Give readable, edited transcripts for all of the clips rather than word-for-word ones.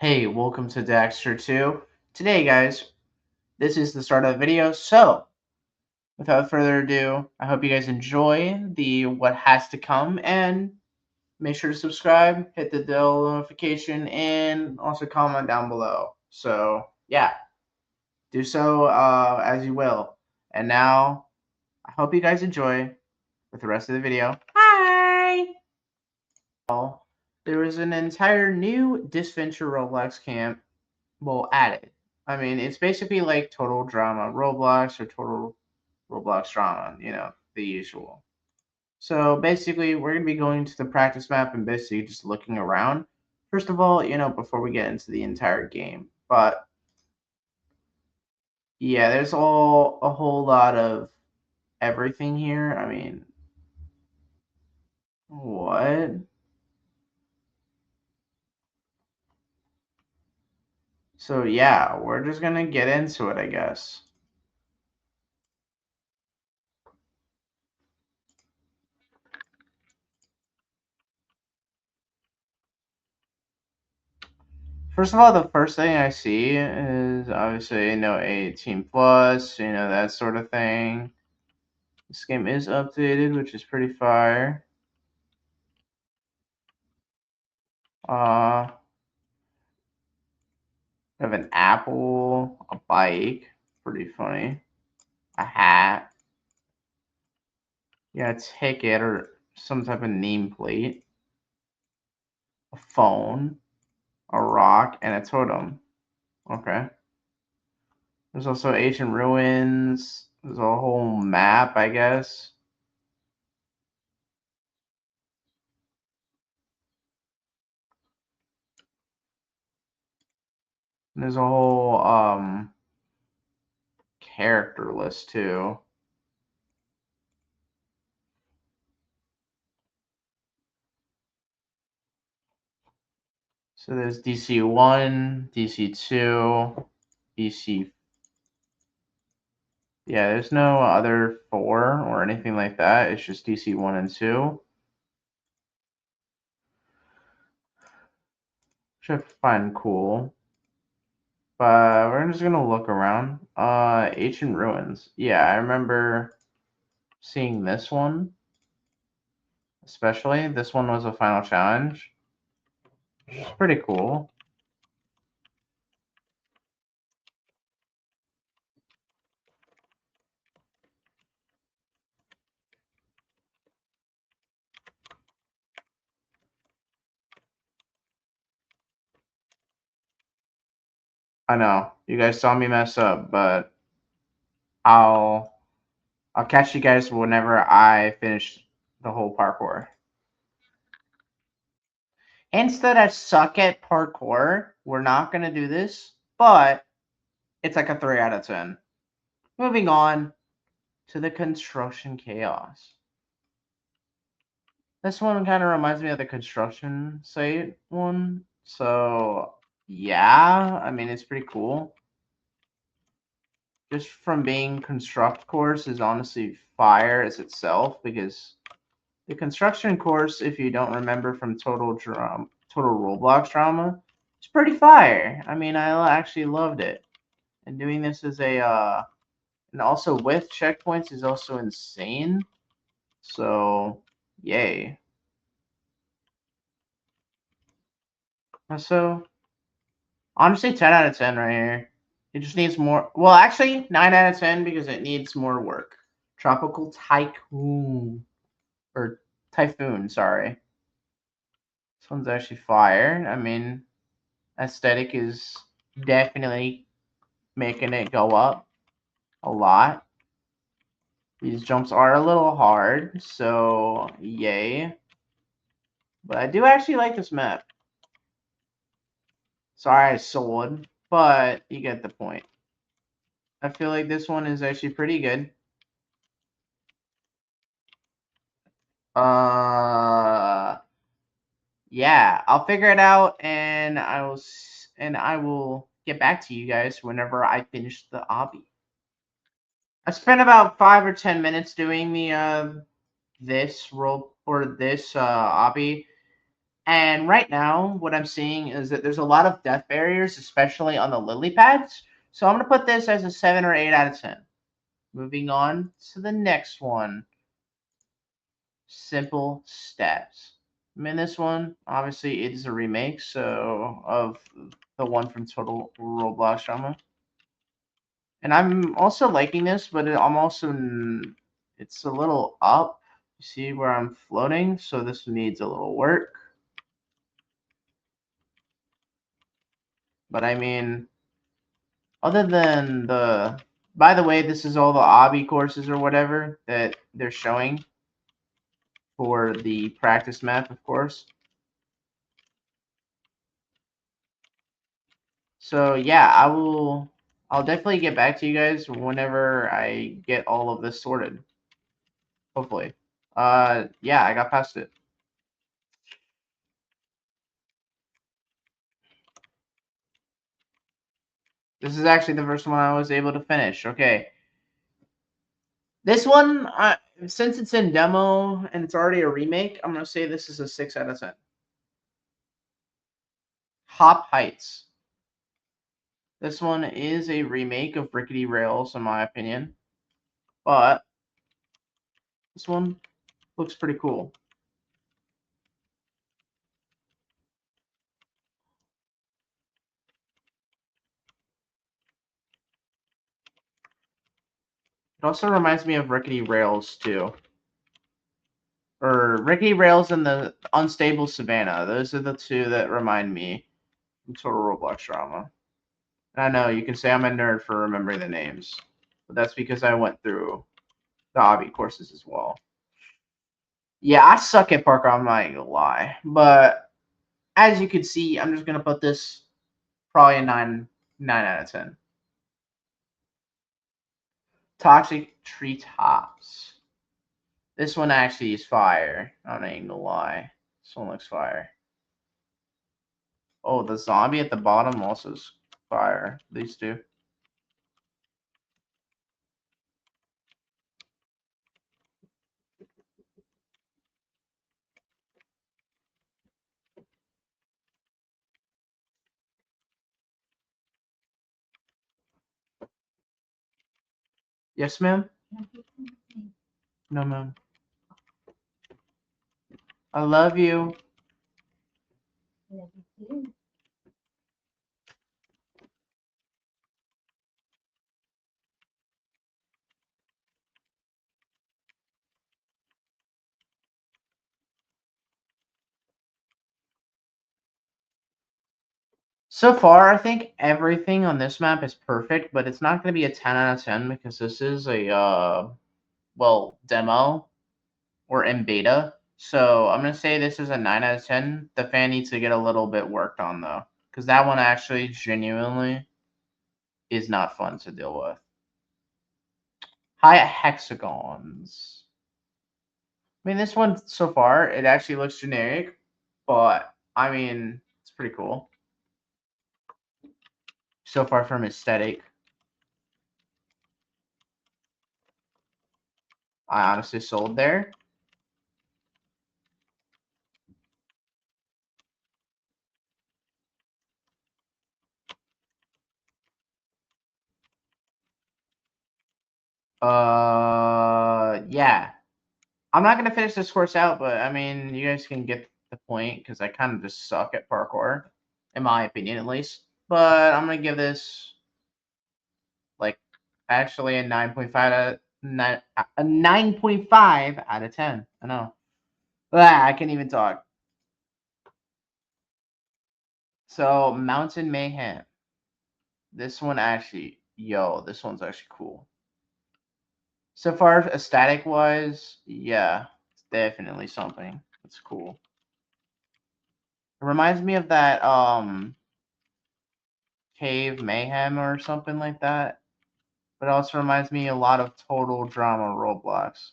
Hey, welcome to Daxter 2. Today, guys, this is the start of the video. So, without further ado, I hope you guys enjoy the what has to come and make sure to subscribe, hit the bell notification, and also comment down below. So, yeah, do so as you will. And now, I hope you guys enjoy with the rest of the video. Hi! There was an entire new Disventure Roblox camp added. I mean, it's basically like Total Drama Roblox or Total Roblox Drama, the usual. So basically, we're going to be going to the practice map and basically just looking around. First of all, before we get into the entire game. But yeah, there's a whole lot of everything here. I mean, what? So yeah, we're just going to get into it, I guess. First of all, the first thing I see is obviously 18 plus, that sort of thing. This game is updated, which is pretty fire. Uh, I have an apple, a bike, pretty funny, a hat, yeah, a ticket or some type of nameplate, a phone, a rock, and a totem. Okay. There's also ancient ruins. There's a whole map, I guess. And there's a whole character list too. So there's DC1, DC2, DC. Yeah, there's no other 4 or anything like that. It's just DC1 and 2. Which I find cool. But we're just gonna look around. Ancient Ruins. Yeah, I remember seeing this one. Especially. This one was a final challenge. It's pretty cool. I know. You guys saw me mess up, but I'll I'll catch you guys whenever I finish the whole parkour. Instead, I suck at parkour. We're not gonna do this, but it's like a 3 out of 10. Moving on to the construction chaos. This one kind of reminds me of the construction site one. So, yeah, I mean, it's pretty cool. Just from being construct course is honestly fire as itself because the construction course, if you don't remember from Total Roblox Drama, it's pretty fire. I mean, I actually loved it. And doing this as and also with checkpoints is also insane. So, yay. So, honestly, 10 out of 10 right here. It just needs more. Well, actually, 9 out of 10 because it needs more work. Tropical Tycoon. Or Typhoon, sorry. This one's actually fire. I mean, aesthetic is definitely making it go up a lot. These jumps are a little hard, so yay. But I do actually like this map. Sorry I sold, but you get the point. I feel like this one is actually pretty good. Yeah, I'll figure it out, and I will get back to you guys whenever I finish the obby. I spent about 5 or 10 minutes doing the this role or this obby, And right now, what I'm seeing is that there's a lot of death barriers, especially on the lily pads. So I'm going to put this as a 7 or 8 out of 10. Moving on to the next one. Simple Steps. I mean, this one, obviously, it is a remake so of the one from Total Roblox Drama. And I'm also liking this, but I'm also, it's a little up. You see where I'm floating? So this needs a little work. But I mean, other than the, by the way, this is all the obby courses or whatever that they're showing for the practice map, of course. So yeah, I'll definitely get back to you guys whenever I get all of this sorted. Hopefully. Yeah, I got past it. This is actually the first one I was able to finish. Okay. This one, since it's in demo and it's already a remake, I'm gonna say this is a 6 out of 10. Hop Heights. This one is a remake of Rickety Rails, in my opinion, but this one looks pretty cool. It also reminds me of Rickety Rails too, or Rickety Rails and the Unstable Savannah. Those are the two that remind me of Total Roblox Drama. And I know you can say I'm a nerd for remembering the names, but that's because I went through the hobby courses as well. Yeah, I suck at parkour. I'm not gonna lie, but as you can see, I'm just gonna put this probably a 9 out of 10. Toxic Treetops. This one actually is fire. I'm not even gonna lie. This one looks fire. Oh, the zombie at the bottom also is fire. These two. Yes, ma'am? No, ma'am. I love you. So far, I think everything on this map is perfect, but it's not going to be a 10 out of 10 because this is a, well, demo or in beta. So I'm going to say this is a 9 out of 10. The fan needs to get a little bit worked on, though, because that one actually genuinely is not fun to deal with. High hexagons. I mean, this one so far, it actually looks generic, but I mean, it's pretty cool. So far from aesthetic. I honestly sold there. Yeah. I'm not gonna finish this course out, but I mean, you guys can get the point because I kind of just suck at parkour, in my opinion, at least. But I'm gonna give this like actually a 9.5 out of 9, a 9.5 out of 10. I know. I can't even talk. So Mountain Mayhem. This one actually, yo, this one's actually cool. So far, aesthetic wise, yeah, it's definitely something. It's cool. It reminds me of that Cave Mayhem or something like that. But it also reminds me a lot of Total Drama Roblox.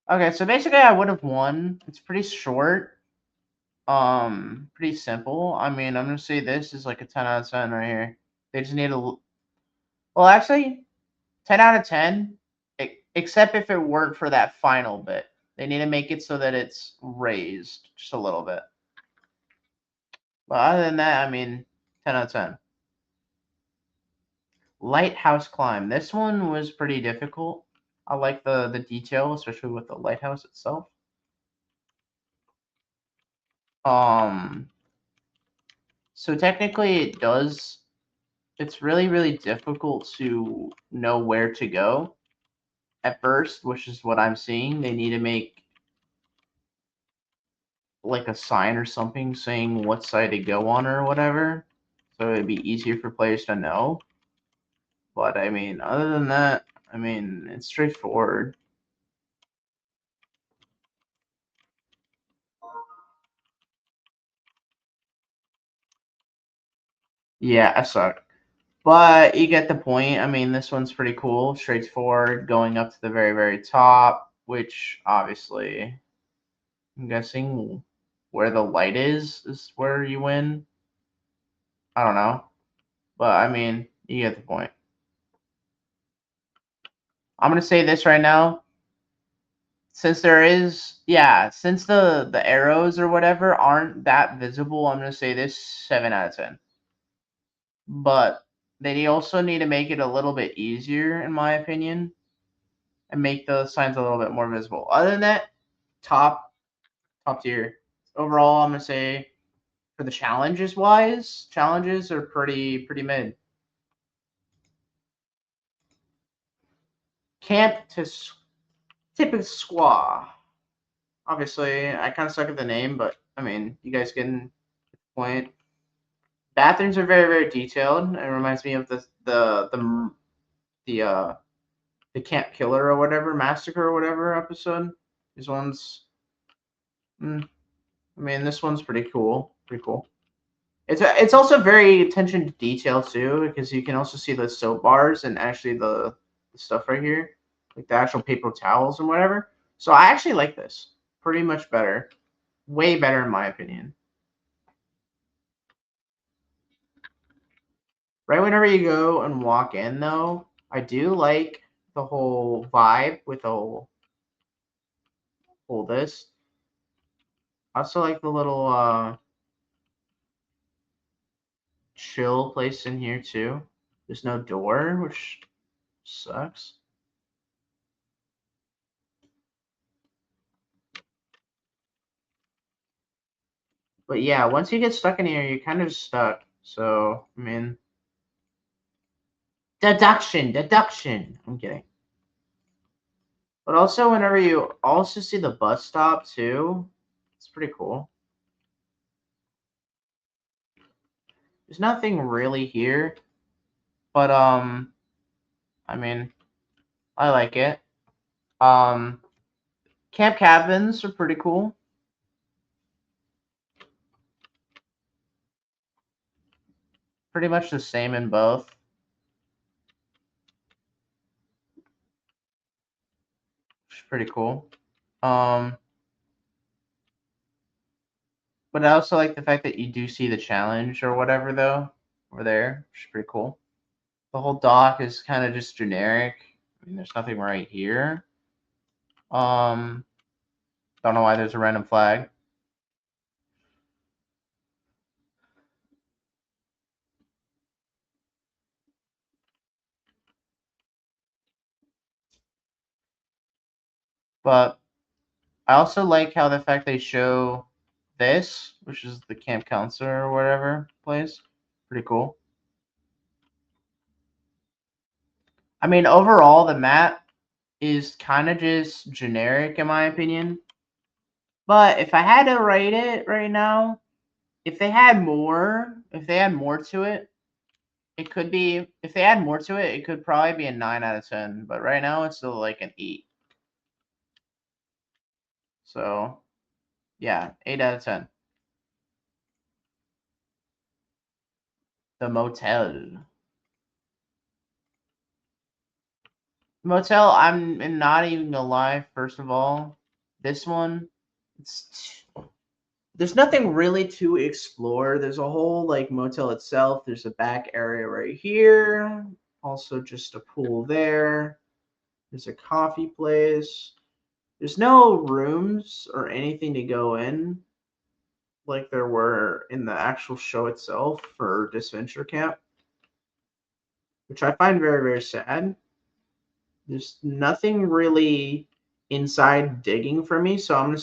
Okay, so basically I would have won. It's pretty short. Pretty simple. I mean, I'm gonna say this is like a 10 out of 10 right here. They just need a well, actually 10 out of 10, except if it weren't for that final bit. They need to make it so that it's raised just a little bit. But other than that, I mean, 10 out of 10. Lighthouse climb. This one was pretty difficult. I like the detail, especially with the lighthouse itself. So technically it does, it's really, really difficult to know where to go at first, which is what I'm seeing. They need to make like a sign or something saying what side to go on or whatever, so it'd be easier for players to know. But I mean, other than that, I mean, it's straightforward. Yeah, I suck. But you get the point. I mean, this one's pretty cool, straightforward, going up to the very, very top, which obviously, I'm guessing where the light is where you win. I don't know. But I mean, you get the point. I'm going to say this right now. Since there is, yeah, since the arrows or whatever aren't that visible, I'm going to say this 7 out of 10. But they also need to make it a little bit easier, in my opinion, and make the signs a little bit more visible. Other than that, top tier. Overall, I'm gonna say for the challenges are pretty mid. Camp to Typic Squaw. Obviously, I kind of suck at the name, but I mean, you guys get the point. Bathrooms are very very detailed. It reminds me of the the Camp Killer or whatever, Massacre or whatever episode. These ones, I mean, this one's pretty cool. Pretty cool. It's also very attention to detail too, because you can also see the soap bars and actually the stuff right here, like the actual paper towels and whatever. So I actually like this pretty much better, way better in my opinion. Right whenever you go and walk in, though, I do like the whole vibe with the whole this. I also like the little chill place in here too. There's no door, which sucks. But yeah, once you get stuck in here, you're kind of stuck. So, I mean, deduction. I'm kidding. But also, whenever you also see the bus stop too, it's pretty cool. There's nothing really here, but I mean, I like it. Um, camp cabins are pretty cool. Pretty much the same in both. Which is pretty cool. Um, but I also like the fact that you do see the challenge or whatever though over there, which is pretty cool. The whole dock is kind of just generic. I mean, there's nothing right here. Um, don't know why there's a random flag. But I also like how the fact they show this, which is the camp counselor or whatever place. Pretty cool. I mean, overall, the map is kind of just generic in my opinion. But if I had to rate it right now, if they had more to it, it could be, if they add more to it, it could probably be a 9 out of 10. But right now, it's still like an 8. So, yeah, 8 out of 10. The motel. Motel, I'm not even gonna lie, first of all. This one, it's there's nothing really to explore. There's a whole like motel itself. There's a back area right here. Also just a pool there. There's a coffee place. There's no rooms or anything to go in like there were in the actual show itself for Disventure Camp, which I find very, very sad. There's nothing really inside digging for me, so I'm gonna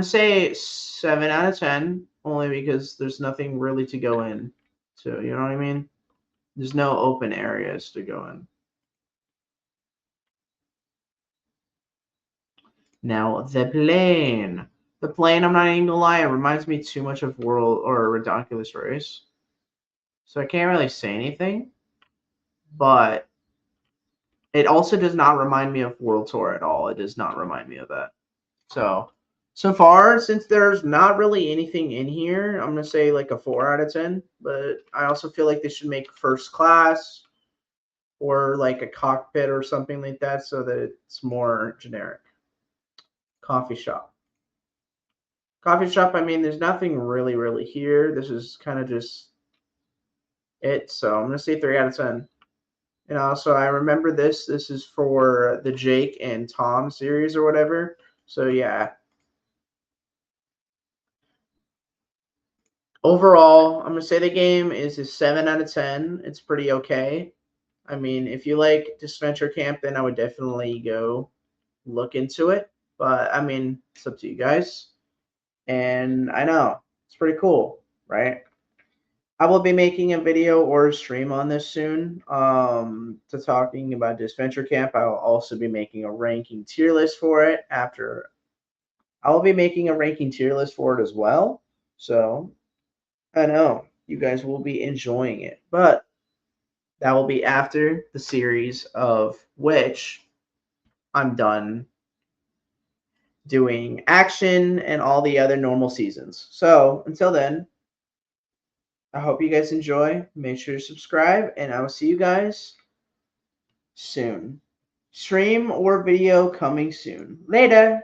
say 7 out of 10, only because there's nothing really to go in. So you know what I mean? There's no open areas to go in. Now the plane. The plane, I'm not even gonna lie, it reminds me too much of World or Redonkulous Race. So I can't really say anything. But it also does not remind me of World Tour at all. It does not remind me of that. So far, since there's not really anything in here, I'm gonna say like a 4 out of 10. But I also feel like they should make first class or like a cockpit or something like that, so that it's more generic. Coffee shop. Coffee shop. I mean, there's nothing really here. This is kind of just it. So I'm gonna say 3 out of 10. And also, I remember this. This is for the Jake and Tom series or whatever. So yeah. Overall, I'm gonna say the game is a 7 out of 10. It's pretty okay. I mean, if you like Disventure Camp, then I would definitely go look into it. But I mean, it's up to you guys. And I know it's pretty cool, right? I will be making a video or a stream on this soon. To talking about Disventure Camp. I will also be making a ranking tier list for it after. I will be making a ranking tier list for it as well. So I know you guys will be enjoying it, but that will be after the series of which I'm done doing action and all the other normal seasons. So until then, I hope you guys enjoy. Make sure to subscribe, and I will see you guys soon. Stream or video coming soon. Later.